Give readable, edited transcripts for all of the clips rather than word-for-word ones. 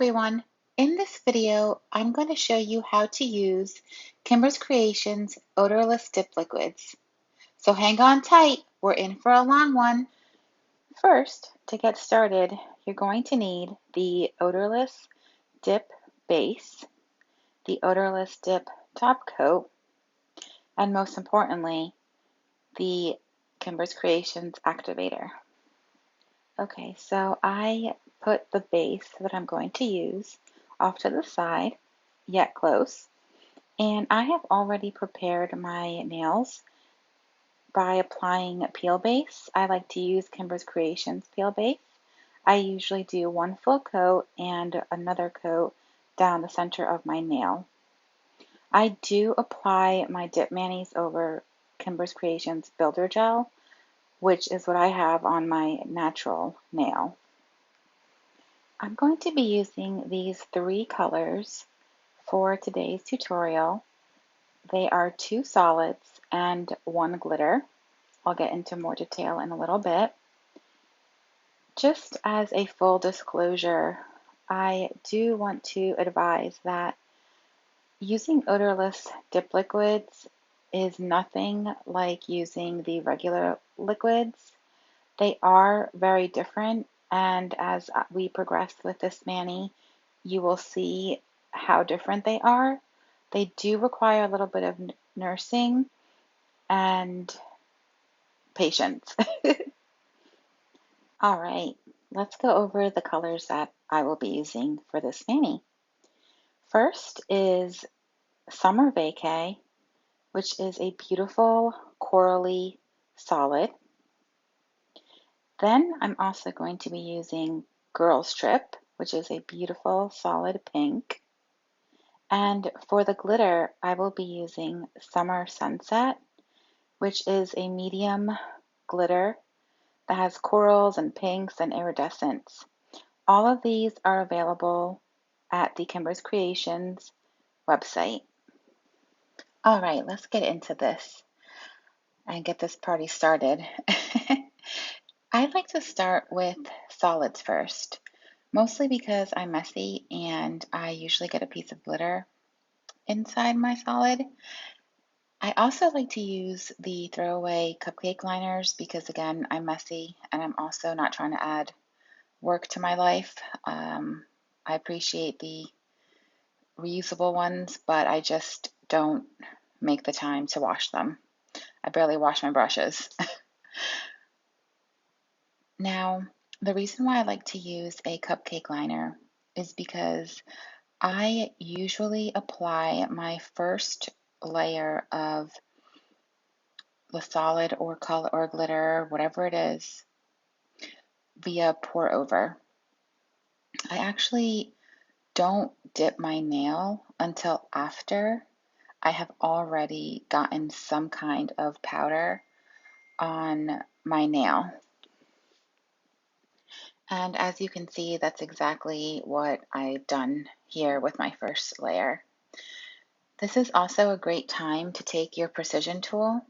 everyone. In this video, I'm going to show you how to use Kimberz Kreations Odorless Dip Liquids. So hang on tight, we're in for a long one. First, to get started, you're going to need the Odorless Dip Base, the Odorless Dip Top Coat, and most importantly, the Kimberz Kreations Activator. Okay, so I put the base that I'm going to use off to the side, yet close, and I have already prepared my nails by applying peel base. I like to use Kimberz Kreations peel base. I usually do one full coat and another coat down the center of my nail. I do apply my dip manis over Kimberz Kreations Builder Gel, which is what I have on my natural nail. I'm going to be using these 3 colors for today's tutorial. They are 2 solids and 1 glitter. I'll get into more detail in a little bit. Just as a full disclosure, I do want to advise that using odorless dip liquids is nothing like using the regular liquids. They are very different, and as we progress with this mani, you will see how different they are. They do require a little bit of nursing and patience. All right, let's go over the colors that I will be using for this mani. First is Summer Vacay, which is a beautiful corally solid. Then I'm also going to be using Girls Trip, which is a beautiful solid pink. And for the glitter, I will be using Summer Sunset, which is a medium glitter that has corals and pinks and iridescence. All of these are available at the Kimberz Kreations website. All right, let's get into this and get this party started. I'd like to start with solids first, mostly because I'm messy and I usually get a piece of glitter inside my solid. I also like to use the throwaway cupcake liners because, again, I'm messy and I'm also not trying to add work to my life. I appreciate the reusable ones, but I just don't make the time to wash them. I barely wash my brushes. Now, the reason why I like to use a cupcake liner is because I usually apply my first layer of the solid or color or glitter, whatever it is, via pour over. I actually don't dip my nail until after I have already gotten some kind of powder on my nail. And as you can see, that's exactly what I've done here with my first layer. This is also a great time to take your precision tool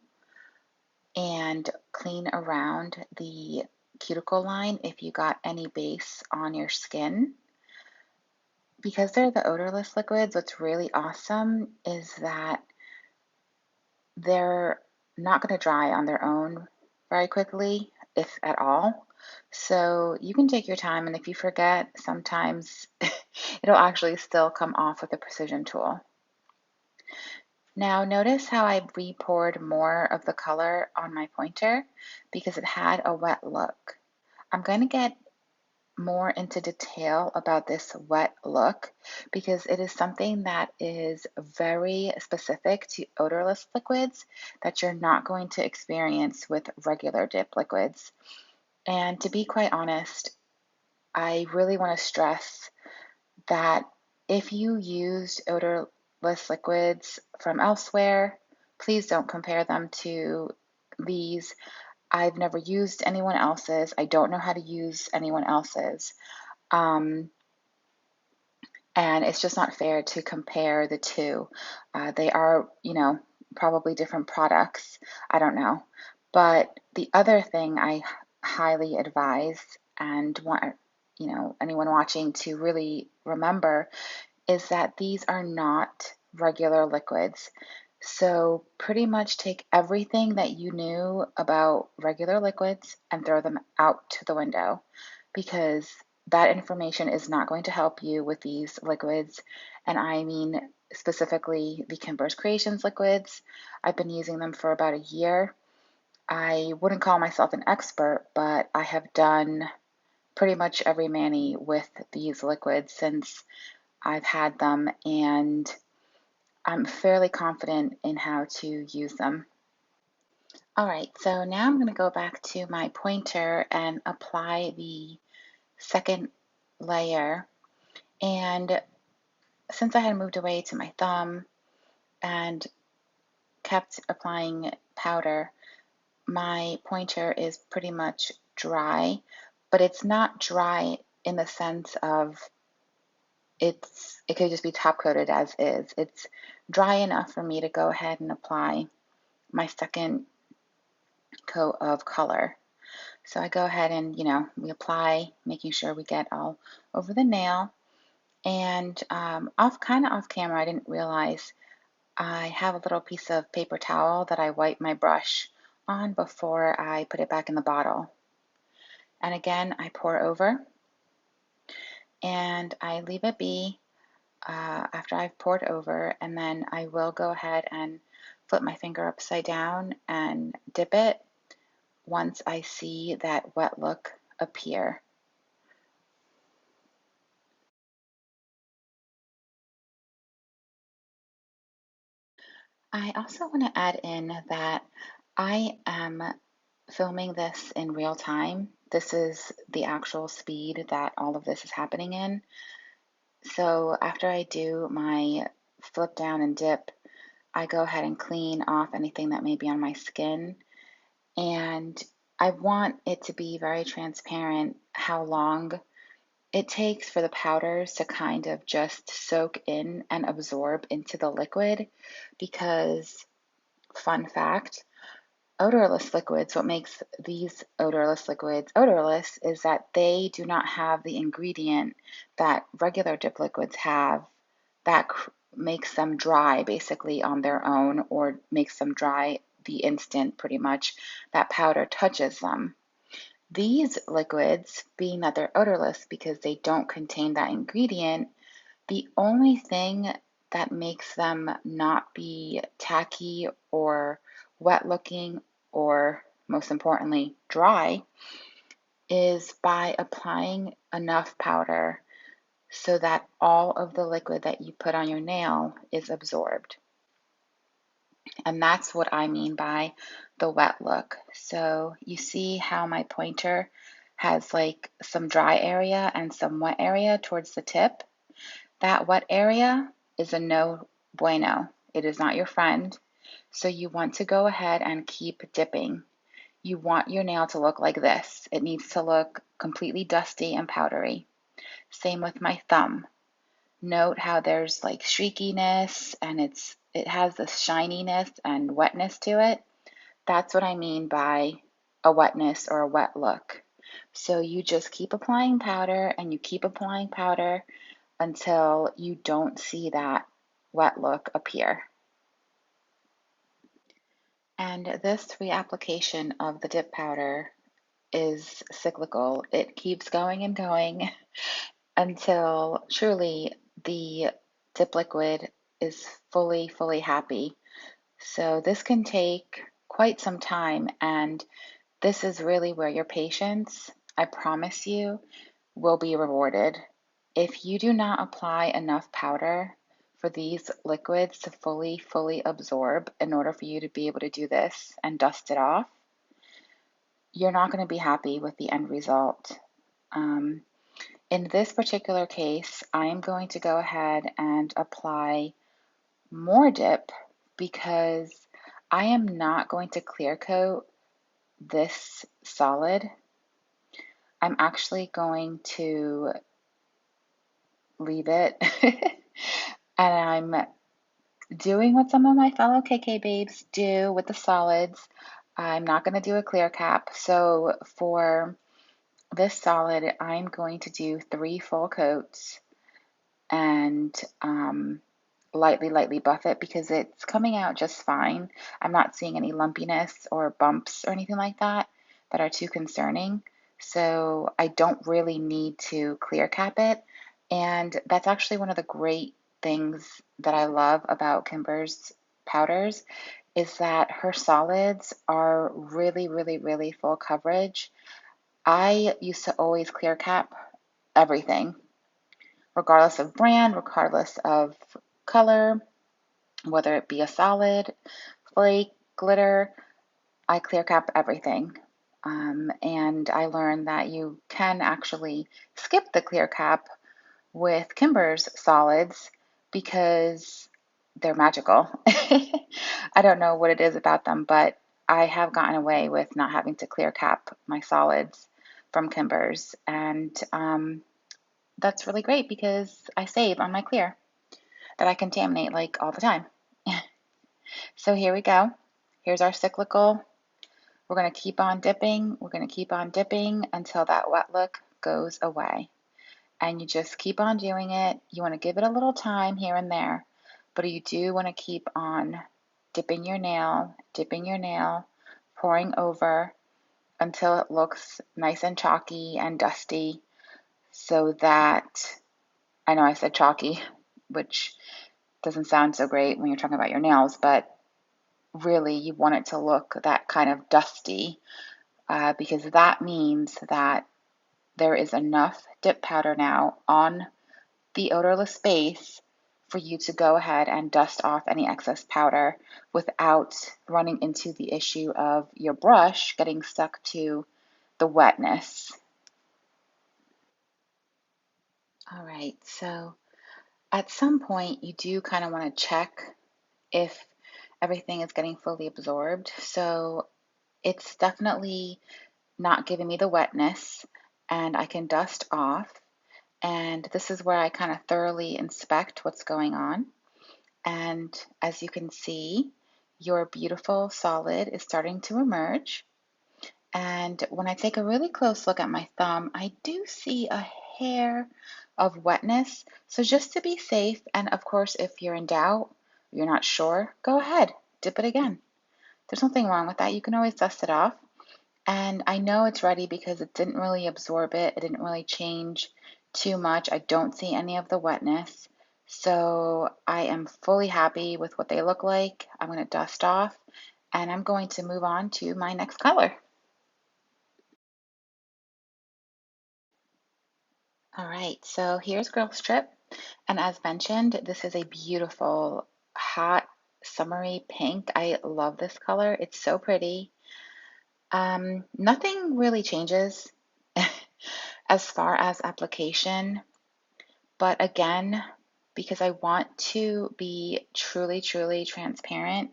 and clean around the cuticle line if you got any base on your skin. Because they're the odorless liquids, what's really awesome is that they're not going to dry on their own very quickly, if at all. So you can take your time, and if you forget, sometimes it'll actually still come off with a precision tool. Now notice how I re-poured more of the color on my pointer because it had a wet look. I'm going to get more into detail about this wet look because it is something that is very specific to odorless liquids that you're not going to experience with regular dip liquids. And to be quite honest, I really want to stress that if you used odorless liquids from elsewhere, please don't compare them to these. I've never used anyone else's. I don't know how to use anyone else's. And it's just not fair to compare the two. They are, probably different products. I don't know. But the other thing I highly advise and want anyone watching to really remember is that these are not regular liquids. So pretty much take everything that you knew about regular liquids and throw them out to the window, because that information is not going to help you with these liquids. And I mean specifically the Kimberz Kreations liquids. I've been using them for about a year. I wouldn't call myself an expert, but I have done pretty much every mani with these liquids since I've had them, and I'm fairly confident in how to use them. All right, so now I'm going to go back to my pointer and apply the second layer. And since I had moved away to my thumb and kept applying powder, my pointer is pretty much dry, but it's not dry in the sense of it could just be top coated as is. It's dry enough for me to go ahead and apply my second coat of color. So I go ahead and, we apply, making sure we get all over the nail. And off camera, I didn't realize I have a little piece of paper towel that I wipe my brush on before I put it back in the bottle. And again, I pour over and I leave it be after I've poured over, and then I will go ahead and flip my finger upside down and dip it once I see that wet look appear. I also want to add in that I am filming this in real time. This is the actual speed that all of this is happening in. So after I do my flip down and dip, I go ahead and clean off anything that may be on my skin. And I want it to be very transparent how long it takes for the powders to kind of just soak in and absorb into the liquid, because, fun fact, odorless liquids, what makes these odorless liquids odorless is that they do not have the ingredient that regular dip liquids have that makes them dry basically on their own, or makes them dry the instant pretty much that powder touches them. These liquids, being that they're odorless because they don't contain that ingredient, the only thing that makes them not be tacky or wet looking, or most importantly, dry, is by applying enough powder so that all of the liquid that you put on your nail is absorbed. And that's what I mean by the wet look. So you see how my pointer has like some dry area and some wet area towards the tip? That wet area is a no bueno. It is not your friend. So you want to go ahead and keep dipping. You want your nail to look like this. It needs to look completely dusty and powdery. Same with my thumb. Note how there's like streakiness and it has this shininess and wetness to it. That's what I mean by a wetness or a wet look. So you just keep applying powder and you keep applying powder until you don't see that wet look appear. And this reapplication of the dip powder is cyclical. It keeps going and going until truly the dip liquid is fully happy. So this can take quite some time, and this is really where your patience, I promise you, will be rewarded. If you do not apply enough powder for these liquids to fully absorb in order for you to be able to do this and dust it off, you're not going to be happy with the end result. In this particular case, I am going to go ahead and apply more dip because I am not going to clear coat this solid. I'm actually going to leave it and I'm doing what some of my fellow KK babes do with the solids. I'm not going to do a clear cap. So for this solid, I'm going to do 3 full coats and lightly buff it because it's coming out just fine. I'm not seeing any lumpiness or bumps or anything like that that are too concerning. So I don't really need to clear cap it. And that's actually one of the great things that I love about Kimberz powders is that her solids are really full coverage. I used to always clear cap everything, regardless of brand, regardless of color, whether it be a solid, flake, glitter, I clear cap everything. And I learned that you can actually skip the clear cap with Kimberz solids because they're magical. I don't know what it is about them, but I have gotten away with not having to clear cap my solids from Kimberz. And that's really great because I save on my clear that I contaminate like all the time. So here we go. Here's our cyclical. We're going to keep on dipping. We're going to keep on dipping until that wet look goes away. And you just keep on doing it. You want to give it a little time here and there, but you do want to keep on dipping your nail, pouring over until it looks nice and chalky and dusty so that, I know I said chalky, which doesn't sound so great when you're talking about your nails, but really you want it to look that kind of dusty because that means that there is enough dip powder now on the odorless base for you to go ahead and dust off any excess powder without running into the issue of your brush getting stuck to the wetness. All right, so at some point you do kind of want to check if everything is getting fully absorbed. So it's definitely not giving me the wetness, and I can dust off. And this is where I kind of thoroughly inspect what's going on. And as you can see, your beautiful solid is starting to emerge. And when I take a really close look at my thumb, I do see a hair of wetness. So just to be safe, and of course, if you're in doubt, you're not sure, go ahead, dip it again. There's nothing wrong with that. You can always dust it off. And I know it's ready because it didn't really absorb it. It didn't really change too much. I don't see any of the wetness. So I am fully happy with what they look like. I'm going to dust off and I'm going to move on to my next color. All right, so here's Girl Strip. And as mentioned, this is a beautiful, hot, summery pink. I love this color. It's so pretty. Nothing really changes as far as application, but again, because I want to be truly transparent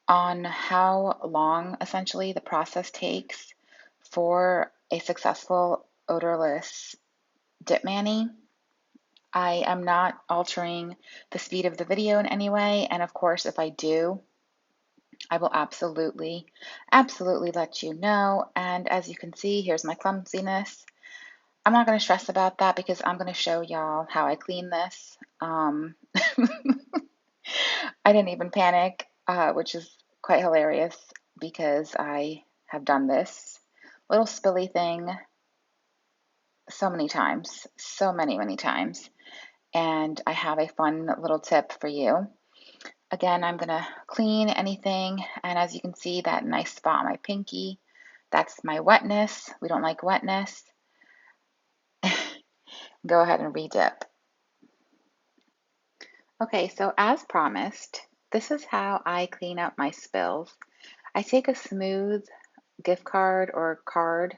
on how long essentially the process takes for a successful odorless dip mani, I am not altering the speed of the video in any way. And of course, if I do, I will absolutely let you know. And as you can see, here's my clumsiness. I'm not going to stress about that because I'm going to show y'all how I clean this. I didn't even panic, which is quite hilarious because I have done this little spilly thing so many times, so many times. And I have a fun little tip for you. Again, I'm going to clean anything. And as you can see, that nice spot on my pinky, that's my wetness. We don't like wetness. Go ahead and re-dip. Okay, so as promised, this is how I clean up my spills. I take a smooth gift card or card,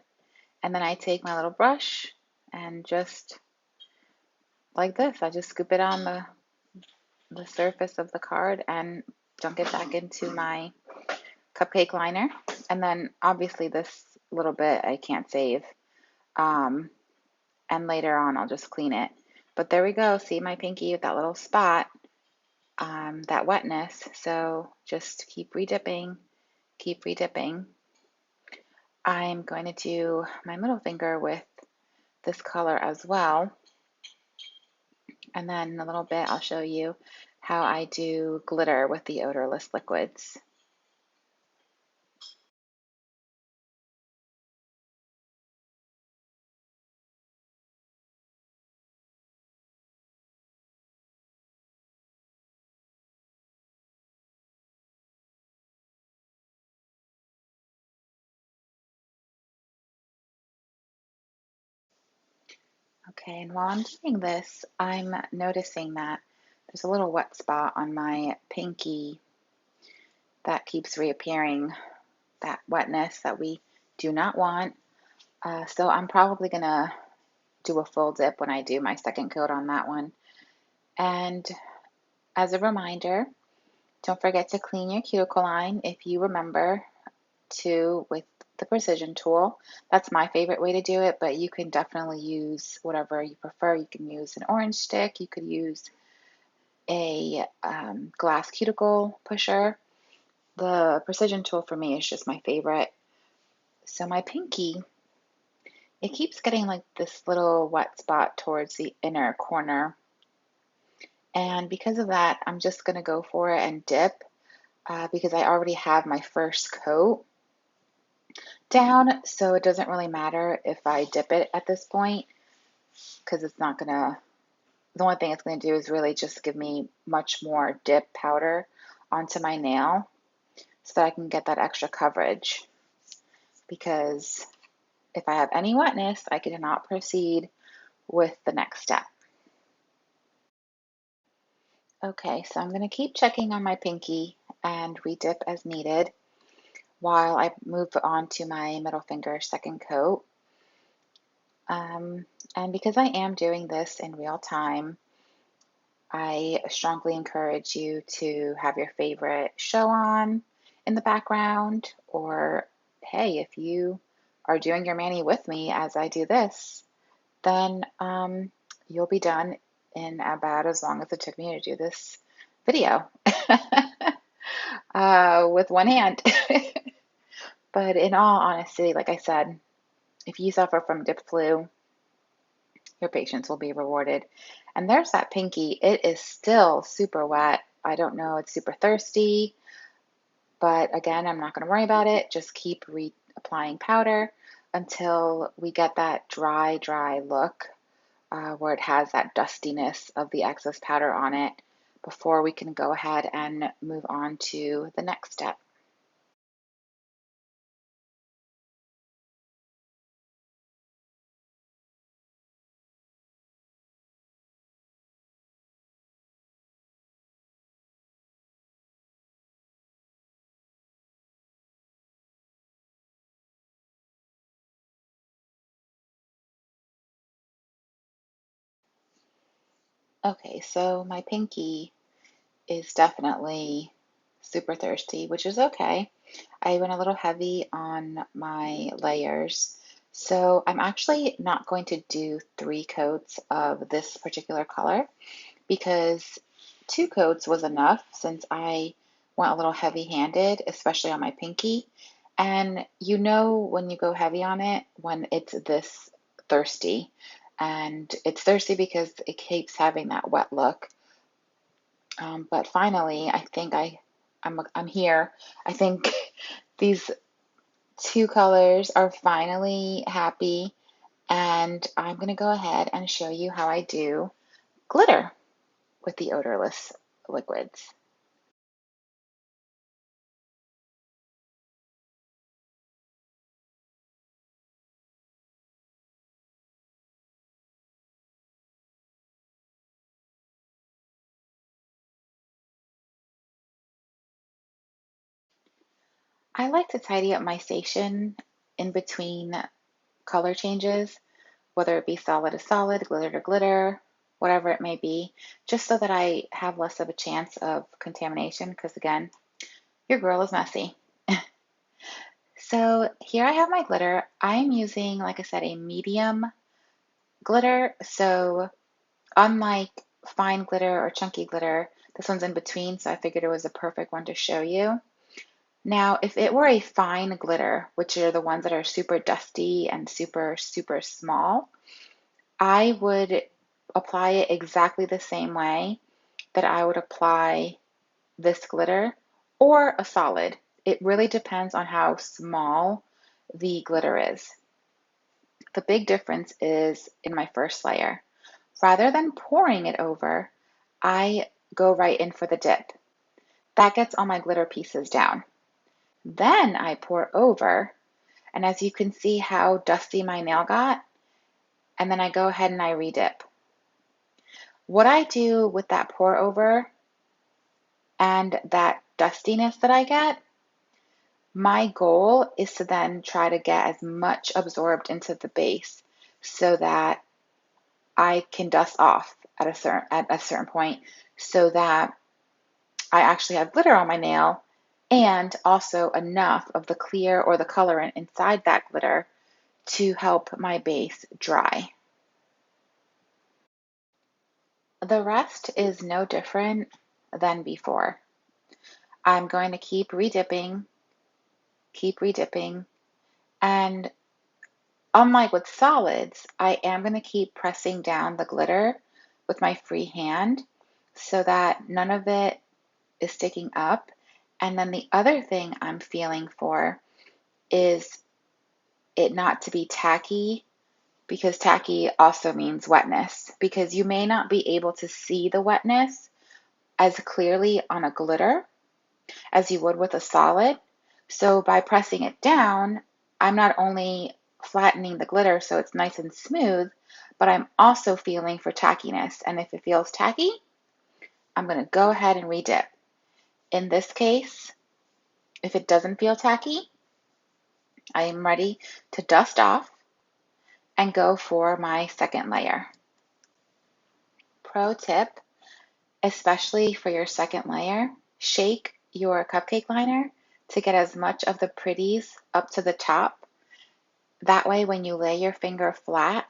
and then I take my little brush and just like this, I just scoop it on the surface of the card and dunk it back into my cupcake liner. And then obviously this little bit I can't save. And later on I'll just clean it. But there we go. See my pinky with that little spot, that wetness. So just keep redipping, keep redipping. I'm going to do my middle finger with this color as well. And then in a little bit, I'll show you how I do glitter with the odorless liquids. Okay, and while I'm doing this, I'm noticing that there's a little wet spot on my pinky that keeps reappearing, that wetness that we do not want. So I'm probably gonna do a full dip when I do my second coat on that one. And as a reminder, don't forget to clean your cuticle line if you remember to with the precision tool. That's my favorite way to do it, but you can definitely use whatever you prefer. You can use an orange stick, you could use a glass cuticle pusher. The precision tool for me is just my favorite. So my pinky, it keeps getting like this little wet spot towards the inner corner. And because of that, I'm just going to go for it and dip because I already have my first coat down. So it doesn't really matter if I dip it at this point because it's not going to, the only thing it's going to do is really just give me much more dip powder onto my nail so that I can get that extra coverage. Because if I have any wetness, I cannot proceed with the next step. Okay, so I'm going to keep checking on my pinky and re-dip as needed while I move on to my middle finger second coat. And because I am doing this in real time, I strongly encourage you to have your favorite show on in the background, or hey, if you are doing your mani with me as I do this, then you'll be done in about as long as it took me to do this video with one hand. But in all honesty, like I said, if you suffer from dip flu, your patience will be rewarded. And there's that pinky. It is still super wet. I don't know, it's super thirsty, but again, I'm not going to worry about it. Just keep reapplying powder until we get that dry, dry look where it has that dustiness of the excess powder on it before we can go ahead and move on to the next step. Okay, so my pinky is definitely super thirsty, which is okay. I went a little heavy on my layers. So I'm actually not going to do 3 coats of this particular color because 2 coats was enough since I went a little heavy-handed, especially on my pinky. And you know when you go heavy on it, when it's this thirsty. And it's thirsty because it keeps having that wet look. But finally, I think I'm here. I think these 2 colors are finally happy, and I'm going to go ahead and show you how I do glitter with the odorless liquids. I like to tidy up my station in between color changes, whether it be solid to solid, glitter to glitter, whatever it may be, just so that I have less of a chance of contamination, because again, your girl is messy. So here I have my glitter. I'm using, like I said, a medium glitter. So unlike fine glitter or chunky glitter, this one's in between, so I figured it was a perfect one to show you. Now, if it were a fine glitter, which are the ones that are super dusty and super, super small, I would apply it exactly the same way that I would apply this glitter or a solid. It really depends on how small the glitter is. The big difference is in my first layer. Rather than pouring it over, I go right in for the dip. That gets all my glitter pieces down. Then I pour over, and as you can see how dusty my nail got, and then I go ahead and I redip. What I do with that pour over and that dustiness that I get, my goal is to then try to get as much absorbed into the base so that I can dust off at a certain point so that I actually have glitter on my nail and also enough of the clear or the colorant inside that glitter to help my base dry. The rest is no different than before. I'm going to keep redipping, and unlike with solids, I am going to keep pressing down the glitter with my free hand so that none of it is sticking up. And then the other thing I'm feeling for is it not to be tacky, because tacky also means wetness, because you may not be able to see the wetness as clearly on a glitter as you would with a solid. So by pressing it down, I'm not only flattening the glitter so it's nice and smooth, but I'm also feeling for tackiness. And if it feels tacky, I'm going to go ahead and redip. In this case, if it doesn't feel tacky, I am ready to dust off and go for my second layer. Pro tip, especially for your second layer, shake your cupcake liner to get as much of the pretties up to the top. That way, when you lay your finger flat,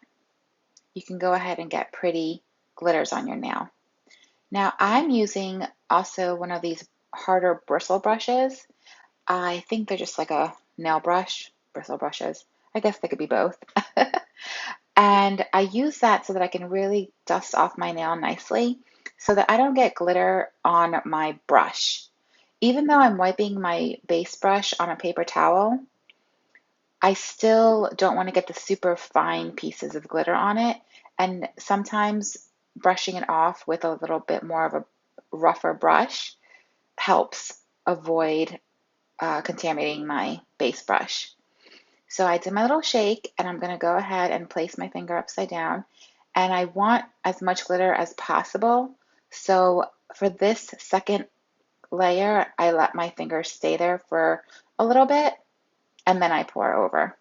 you can go ahead and get pretty glitters on your nail. Now, I'm using also one of these harder bristle brushes. I think they're just like a nail brush, bristle brushes. I guess they could be both. And I use that so that I can really dust off my nail nicely so that I don't get glitter on my brush. Even though I'm wiping my base brush on a paper towel, I still don't want to get the super fine pieces of glitter on it. And sometimes brushing it off with a little bit more of a rougher brush helps avoid contaminating my base brush. So I did my little shake, and I'm going to go ahead and place my finger upside down. And I want as much glitter as possible. So for this second layer, I let my finger stay there for a little bit, and then I pour over.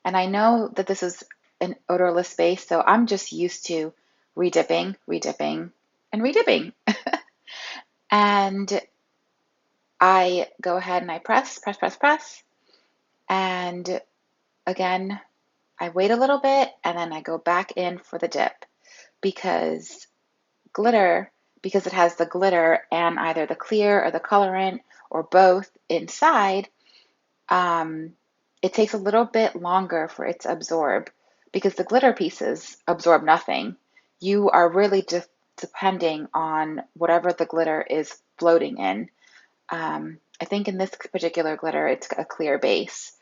And I know that this is an odorless base, so I'm just used to redipping, redipping, and redipping. And I go ahead and I press, press, press, press. And again, I wait a little bit and then I go back in for the dip because because it has the glitter and either the clear or the colorant or both inside, it takes a little bit longer for it to absorb because the glitter pieces absorb nothing. You are really just depending on whatever the glitter is floating in. I think in this particular glitter, it's a clear base.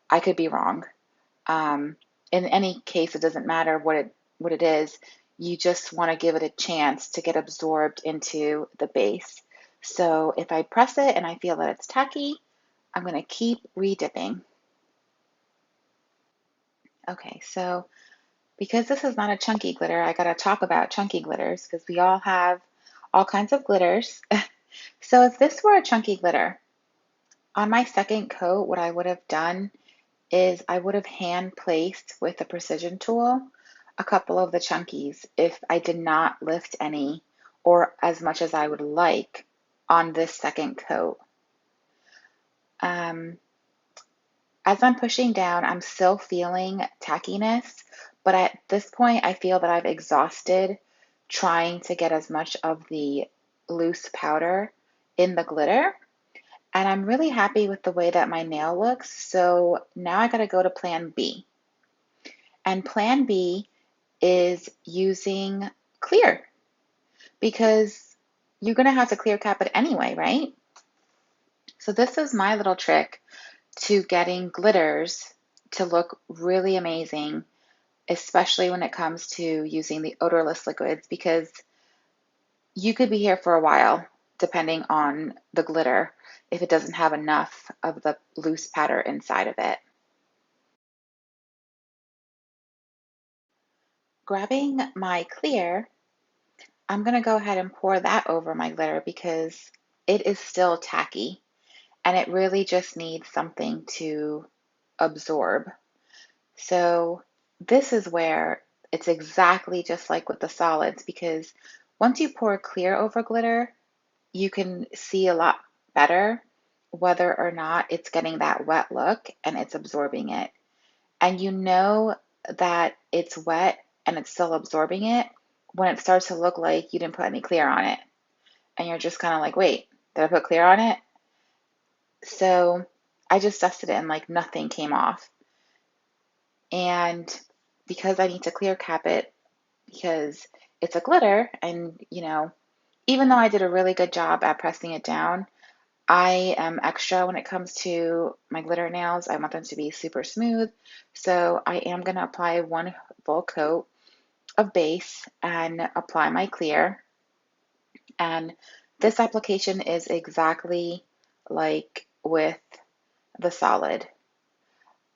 I could be wrong. In any case, it doesn't matter what it is. You just want to give it a chance to get absorbed into the base. So if I press it and I feel that it's tacky, I'm going to keep redipping. Okay, so because this is not a chunky glitter, I got to talk about chunky glitters because we all have all kinds of glitters. So if this were a chunky glitter, on my second coat, what I would have done is I would have hand placed with a precision tool a couple of the chunkies if I did not lift any or as much as I would like on this second coat. As I'm pushing down, I'm still feeling tackiness, but at this point, I feel that I've exhausted trying to get as much of the loose powder in the glitter. And I'm really happy with the way that my nail looks. So now I gotta go to plan B. And plan B is using clear because you're gonna have to clear cap it anyway, right? So this is my little trick to getting glitters to look really amazing, especially when it comes to using the odorless liquids, because you could be here for a while depending on the glitter if it doesn't have enough of the loose powder inside of it. Grabbing my clear, I'm going to go ahead and pour that over my glitter because it is still tacky and it really just needs something to absorb. So this is where it's exactly just like with the solids, because once you pour clear over glitter, you can see a lot better whether or not it's getting that wet look and it's absorbing it. And you know that it's wet and it's still absorbing it when it starts to look like you didn't put any clear on it. And you're just kind of like, wait, did I put clear on it? So I just dusted it and like nothing came off. And because I need to clear cap it because it's a glitter, and even though I did a really good job at pressing it down, I am extra when it comes to my glitter nails. I want them to be super smooth. So I am going to apply one full coat of base and apply my clear. And this application is exactly like with the solid.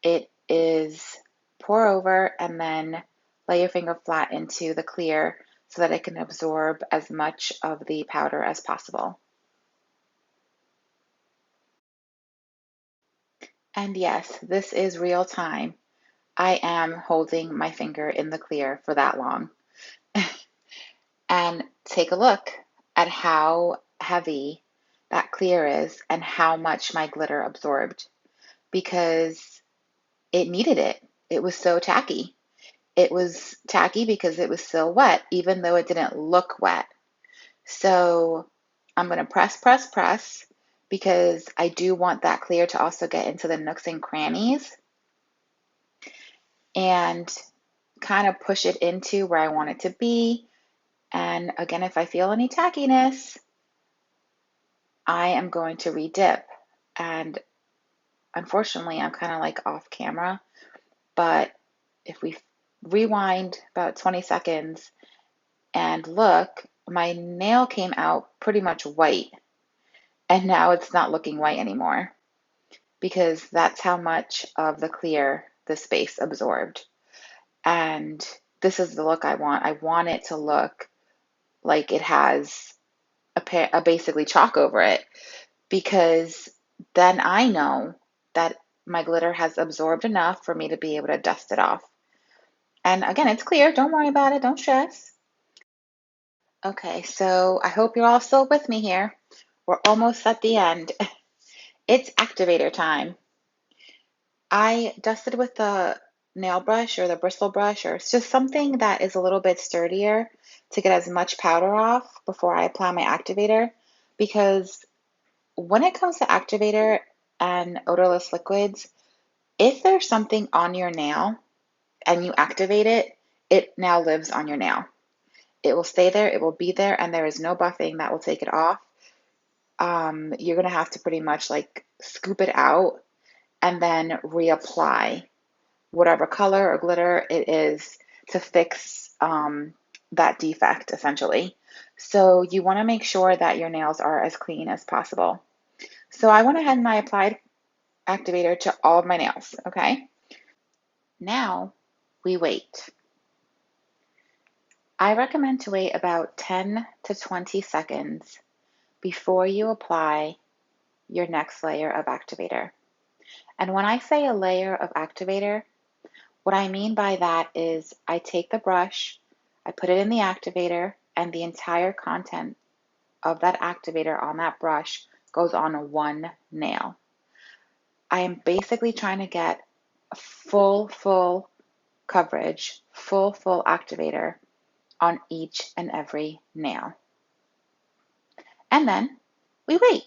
It is pour over and then lay your finger flat into the clear so that it can absorb as much of the powder as possible. And yes, this is real time. I am holding my finger in the clear for that long. And take a look at how heavy that clear is and how much my glitter absorbed because it needed it. It was so tacky. It was tacky because it was still wet, even though it didn't look wet. So I'm going to press, press, press because I do want that clear to also get into the nooks and crannies and kind of push it into where I want it to be. And again, if I feel any tackiness, I am going to redip. And unfortunately, I'm kind of like off camera, but if we rewind about 20 seconds and look, my nail came out pretty much white. And now it's not looking white anymore because that's how much of the clear the space absorbed. And this is the look I want. I want it to look like it has a basically chalk over it because then I know that my glitter has absorbed enough for me to be able to dust it off. And again, it's clear. Don't worry about it. Don't stress. Okay, so I hope you're all still with me here. We're almost at the end. It's activator time. I dusted with the nail brush or the bristle brush, or it's just something that is a little bit sturdier to get as much powder off before I apply my activator. Because when it comes to activator and odorless liquids, if there's something on your nail and you activate it, it now lives on your nail. It will stay there, it will be there, and there is no buffing that will take it off. You're going to have to pretty much like scoop it out and then reapply whatever color or glitter it is to fix that defect essentially. So you want to make sure that your nails are as clean as possible. So I went ahead and I applied activator to all of my nails, okay? Now we wait. I recommend to wait about 10 to 20 seconds before you apply your next layer of activator. And when I say a layer of activator, what I mean by that is I take the brush, I put it in the activator, and the entire content of that activator on that brush goes on one nail. I am basically trying to get full coverage, full activator on each and every nail. And then we wait.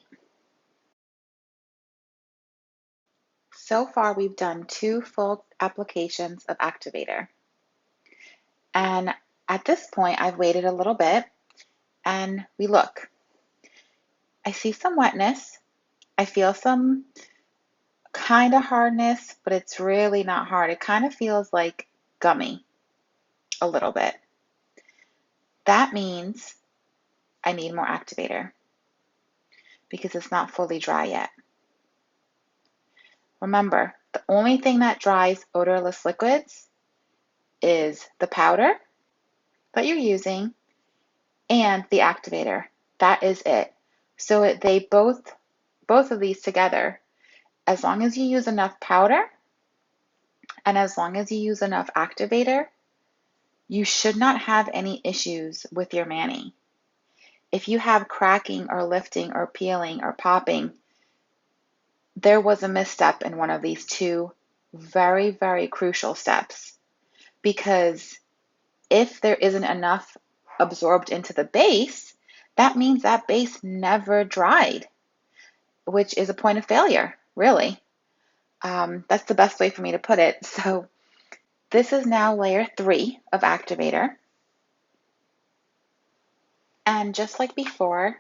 So far, we've done 2 full applications of activator. And at this point, I've waited a little bit and we look. I see some wetness. I feel some kind of hardness, but it's really not hard. It kind of feels like gummy a little bit. That means I need more activator because it's not fully dry yet. Remember, the only thing that dries odorless liquids is the powder that you're using and the activator. That is it. So they both of these together, as long as you use enough powder and as long as you use enough activator, you should not have any issues with your mani. If you have cracking or lifting or peeling or popping, there was a misstep in one of these 2 very, very crucial steps. Because if there isn't enough absorbed into the base, that means that base never dried, which is a point of failure, really. That's the best way for me to put it. So this is now layer 3 of activator. And just like before,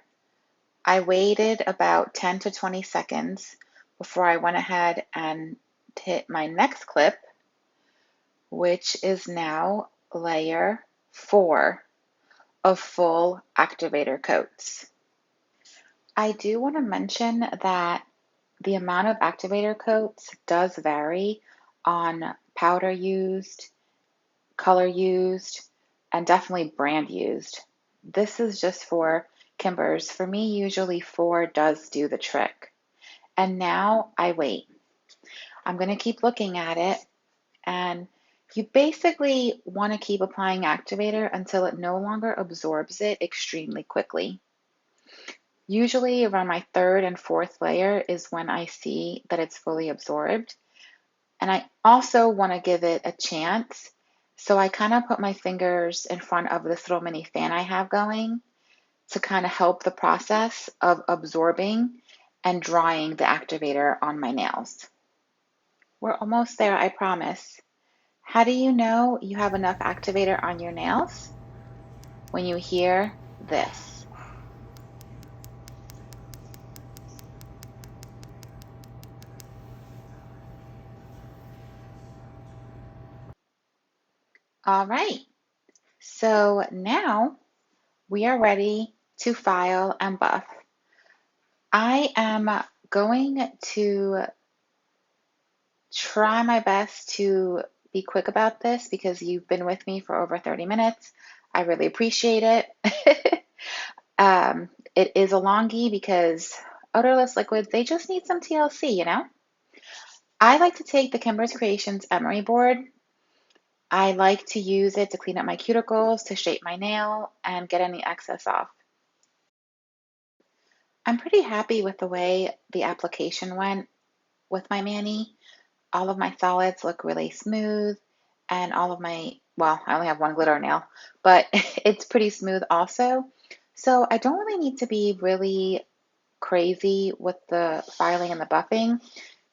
I waited about 10 to 20 seconds before I went ahead and hit my next clip, which is now layer 4 of full activator coats. I do want to mention that the amount of activator coats does vary on powder used, color used, and definitely brand used. This is just for Kimberz. For me, usually 4 does do the trick. And now I wait. I'm going to keep looking at it, and you basically want to keep applying activator until it no longer absorbs it extremely quickly. Usually around my 3rd and 4th layer is when I see that it's fully absorbed. And I also want to give it a chance. So I kind of put my fingers in front of this little mini fan I have going to kind of help the process of absorbing and drying the activator on my nails. We're almost there, I promise. How do you know you have enough activator on your nails? When you hear this. All right, so now we are ready to file and buff. I am going to try my best to be quick about this because you've been with me for over 30 minutes. I really appreciate it. It is a longie because odorless liquids, they just need some TLC, you know? I like to take the Kimberz Kreations emery board. I like to use it to clean up my cuticles, to shape my nail, and get any excess off. I'm pretty happy with the way the application went with my mani. All of my solids look really smooth, and all of my, well, I only have one glitter nail, but it's pretty smooth also. So I don't really need to be really crazy with the filing and the buffing.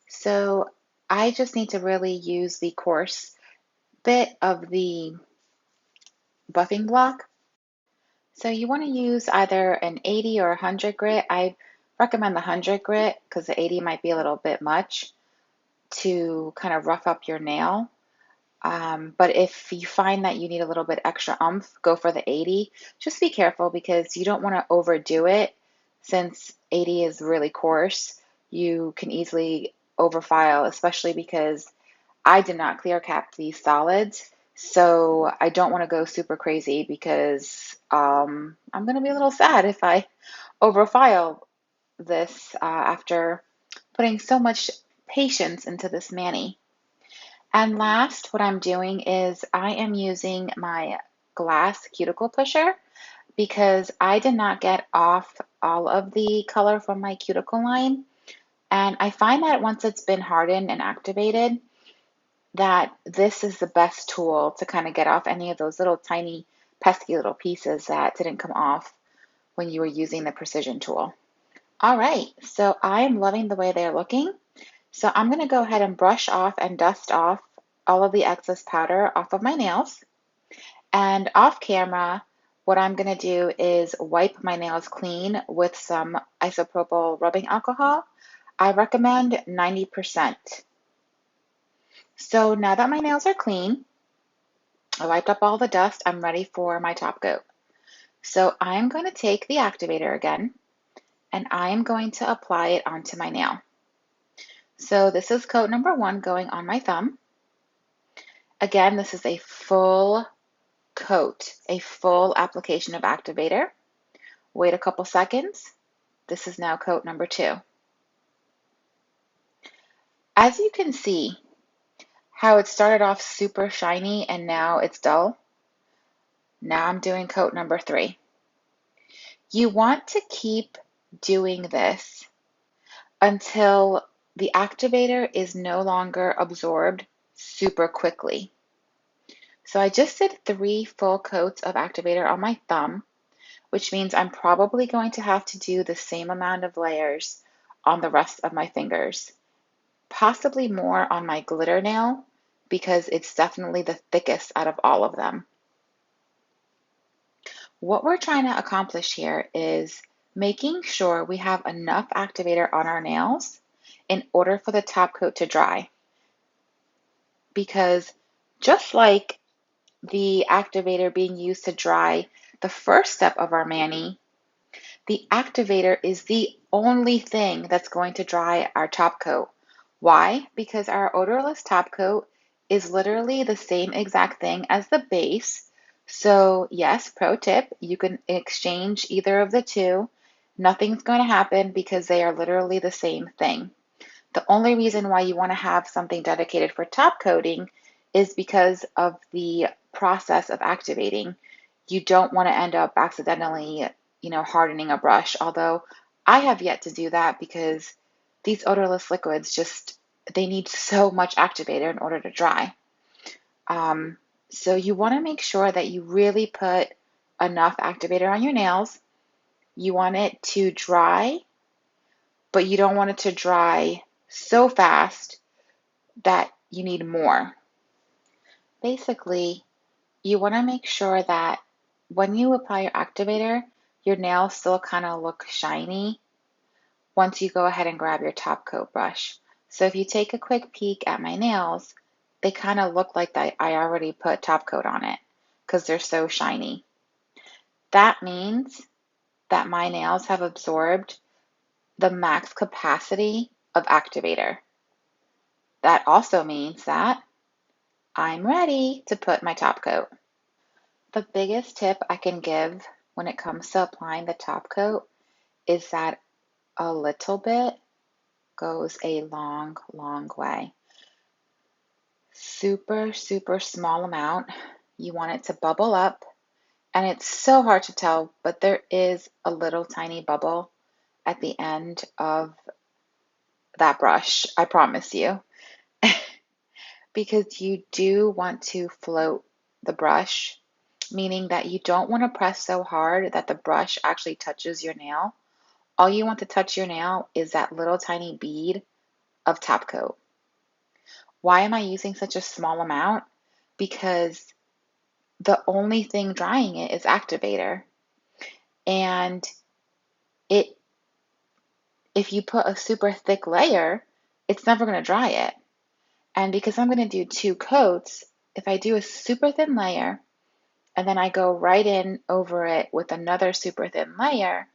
So I just need to really use the coarse bit of the buffing block. So you want to use either an 80 or 100 grit. I recommend the 100 grit because the 80 might be a little bit much to kind of rough up your nail. But if you find that you need a little bit extra oomph, go for the 80. Just be careful because you don't want to overdo it. Since 80 is really coarse, you can easily overfile, especially because I did not clear cap these solids. So I don't want to go super crazy because I'm going to be a little sad if I overfile this after putting so much patience into this mani. And last, what I'm doing is I am using my glass cuticle pusher because I did not get off all of the color from my cuticle line. And I find that once it's been hardened and activated, that this is the best tool to kind of get off any of those little tiny pesky little pieces that didn't come off when you were using the precision tool. All right, so I'm loving the way they're looking. So I'm going to go ahead and brush off and dust off all of the excess powder off of my nails. And off camera, what I'm going to do is wipe my nails clean with some isopropyl rubbing alcohol. I recommend 90%. So now that my nails are clean, I wiped up all the dust, I'm ready for my top coat. So I'm going to take the activator again, and I am going to apply it onto my nail. So this is coat number 1 going on my thumb. Again, this is a full coat, a full application of activator. Wait a couple seconds. This is now coat number 2. As you can see, how it started off super shiny and now it's dull. Now I'm doing coat number 3. You want to keep doing this until the activator is no longer absorbed super quickly. So I just did 3 full coats of activator on my thumb, which means I'm probably going to have to do the same amount of layers on the rest of my fingers. Possibly more on my glitter nail because it's definitely the thickest out of all of them. What we're trying to accomplish here is making sure we have enough activator on our nails in order for the top coat to dry. Because just like the activator being used to dry the first step of our mani, the activator is the only thing that's going to dry our top coat. Why? Because our odorless top coat is literally the same exact thing as the base. So yes, pro tip, you can exchange either of the two. Nothing's going to happen because they are literally the same thing. The only reason why you want to have something dedicated for top coating is because of the process of activating. You don't want to end up accidentally, hardening a brush, although I have yet to do that because these odorless liquids they need so much activator in order to dry. So you want to make sure that you really put enough activator on your nails. You want it to dry, but you don't want it to dry so fast that you need more. Basically, you want to make sure that when you apply your activator, your nails still kind of look shiny once you go ahead and grab your top coat brush. So if you take a quick peek at my nails, they kind of look like I already put top coat on it because they're so shiny. That means that my nails have absorbed the max capacity of activator. That also means that I'm ready to put my top coat. The biggest tip I can give when it comes to applying the top coat is that a little bit goes a long, long way. Super, super small amount. You want it to bubble up, and it's so hard to tell, but there is a little tiny bubble at the end of that brush, I promise you. Because you do want to float the brush, meaning that you don't want to press so hard that the brush actually touches your nail. All you want to touch your nail is that little tiny bead of top coat. Why am I using such a small amount? Because the only thing drying it is activator. And if you put a super thick layer, it's never going to dry it. And because I'm going to do 2 coats, if I do a super thin layer and then I go right in over it with another super thin layer,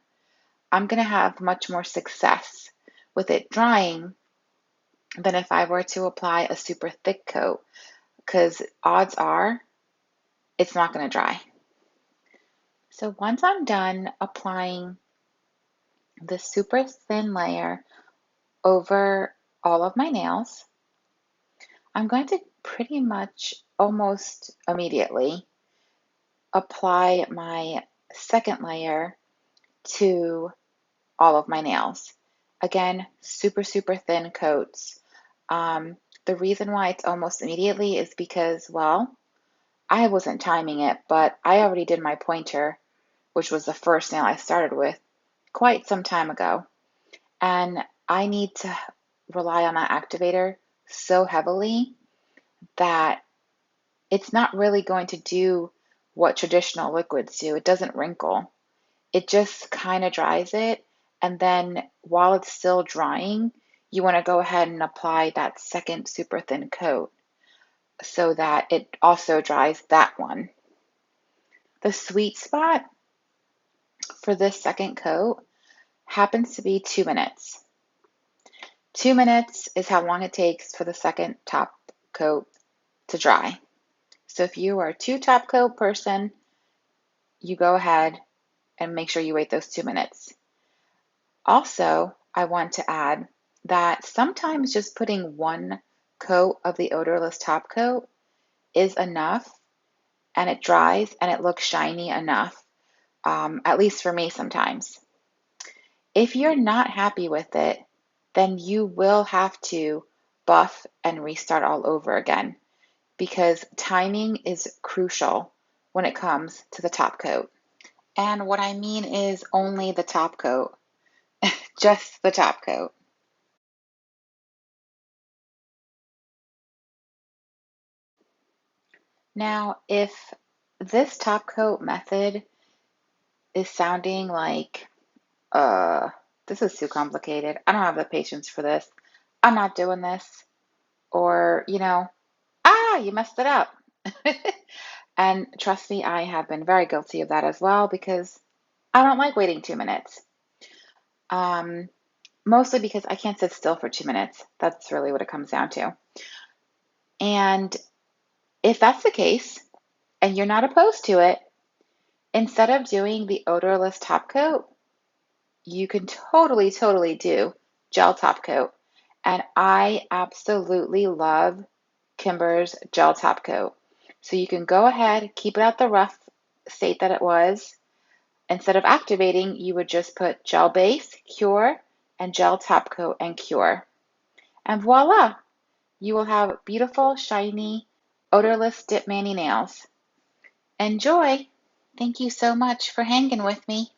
I'm going to have much more success with it drying than if I were to apply a super thick coat, because odds are it's not going to dry. So once I'm done applying the super thin layer over all of my nails, I'm going to pretty much almost immediately apply my second layer to all of my nails. Again, super, super thin coats. The reason why it's almost immediately is because, well, I wasn't timing it, but I already did my pointer, which was the first nail I started with, quite some time ago. And I need to rely on that activator so heavily that it's not really going to do what traditional liquids do. It doesn't wrinkle. It just kind of dries it. And then while it's still drying, you want to go ahead and apply that second super thin coat so that it also dries that one. The sweet spot for this second coat happens to be 2 minutes. 2 minutes is how long it takes for the second top coat to dry. So if you are a 2 top coat person, you go ahead and make sure you wait those 2 minutes. Also, I want to add that sometimes just putting 1 coat of the odorless top coat is enough, and it dries and it looks shiny enough, at least for me sometimes. If you're not happy with it, then you will have to buff and restart all over again, because timing is crucial when it comes to the top coat. And what I mean is only the top coat, just the top coat. Now, if this top coat method is sounding like, uh, this is too complicated, I don't have the patience for this, I'm not doing this, or, you messed it up. And trust me, I have been very guilty of that as well because I don't like waiting 2 minutes. Um, Mostly because I can't sit still for 2 minutes. That's really what it comes down to. And if that's the case, and you're not opposed to it, instead of doing the odorless top coat, you can totally do gel top coat. And I absolutely love Kimberz gel top coat. So you can go ahead, keep it at the rough state that it was. Instead of activating, you would just put gel base, cure, and gel top coat and cure. And voila, you will have beautiful, shiny, odorless Dip Mani nails. Enjoy! Thank you so much for hanging with me.